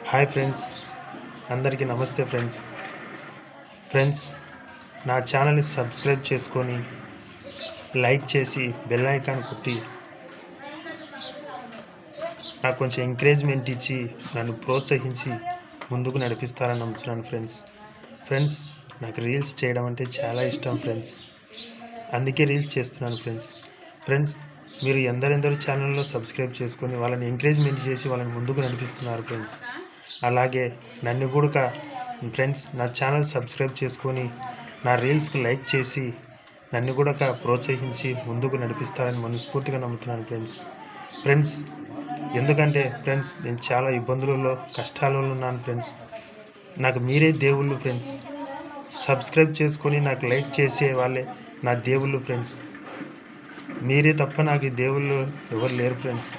Hi friends, అందరికీ నమస్తే friends. నా ఛానల్ని సబ్స్క్రైబ్ చేసుకొని లైక్ చేసి బెల్ ఐకాన్ కొట్టి నాకు కొంచెం ఎంకరేజ్మెంట్ ఇచ్చి నన్ను ప్రోత్సహించి ముందుకు నడిపిస్తారని నమ్ముతున్నాను ఫ్రెండ్స్. నాకు రీల్స్ చేయడం అంటే చాలా ఇష్టం ఫ్రెండ్స్. అందుకే రీల్స్ చేస్తున్నాను ఫ్రెండ్స్. మీరు ఎందరెందరో ఛానల్లో సబ్స్క్రైబ్ చేసుకొని వాళ్ళని ఎంకరేజ్మెంట్ చేసి వాళ్ళని ముందుకు నడిపిస్తున్నారు ఫ్రెండ్స్. అలాగే నన్ను కూడా ఫ్రెండ్స్ నా ఛానల్ సబ్స్క్రైబ్ చేసుకొని నా రీల్స్కి లైక్ చేసి నన్ను కూడా ప్రోత్సహించి ముందుకు నడిపిస్తారని మనస్ఫూర్తిగా నమ్ముతున్నాను ఫ్రెండ్స్. ఎందుకంటే ఫ్రెండ్స్ నేను చాలా ఇబ్బందులలో కష్టాలలో ఉన్నాను ఫ్రెండ్స్. నాకు మీరే దేవుళ్ళు ఫ్రెండ్స్. సబ్స్క్రైబ్ చేసుకొని నాకు లైక్ చేసే వాళ్ళే నా దేవుళ్ళు ఫ్రెండ్స్. మీరే తప్ప నాకు ఈ దేవుళ్ళు ఎవరు లేరు ఫ్రెండ్స్.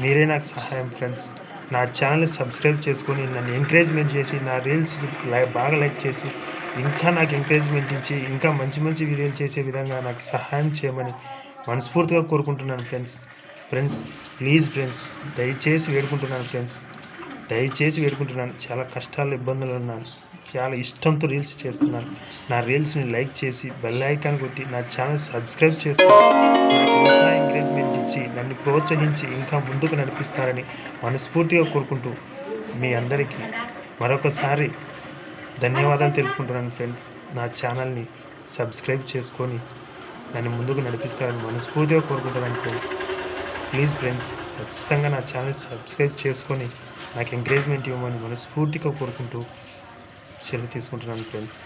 మీరే నాకు సహాయం ఫ్రెండ్స్. నా ఛానల్ని సబ్స్క్రైబ్ చేసుకొని నన్ను ఎంకరేజ్మెంట్ చేసి నా రీల్స్ బాగా లైక్ చేసి ఇంకా నాకు ఎంకరేజ్మెంట్ ఇచ్చి ఇంకా మంచి మంచి వీడియోలు చేసే విధంగా నాకు సహాయం చేయమని మనస్ఫూర్తిగా కోరుకుంటున్నాను ఫ్రెండ్స్. ప్లీజ్ ఫ్రెండ్స్, దయచేసి వేడుకుంటున్నాను. చాలా కష్టాలు ఇబ్బందులు ఉన్నాను. చాలా ఇష్టంతో రీల్స్ చేస్తున్నాను. నా రీల్స్ని లైక్ చేసి బెల్ ఐకాన్ కొట్టి నా ఛానల్ సబ్స్క్రైబ్ చేసుకొని నాకు ఇంకా ఎంకరేజ్మెంట్ ఇచ్చి నన్ను ప్రోత్సహించి ఇంకా ముందుకు నడిపిస్తారని మనస్ఫూర్తిగా కోరుకుంటూ మీ అందరికీ మరొకసారి ధన్యవాదాలు తెలుపుకుంటున్నాను ఫ్రెండ్స్. నా ఛానల్ని సబ్స్క్రైబ్ చేసుకొని నన్ను ముందుకు నడిపిస్తారని మనస్ఫూర్తిగా కోరుకుంటున్నాను ఫ్రెండ్స్. ప్లీజ్ ఫ్రెండ్స్, ఖచ్చితంగా నా ఛానల్ సబ్స్క్రైబ్ చేసుకొని నాకు ఎంకరేజ్మెంట్ ఇవ్వమని మనస్ఫూర్తిగా కోరుకుంటూ సెలవు తీసుకుంటున్నాను ఫ్రెండ్స్.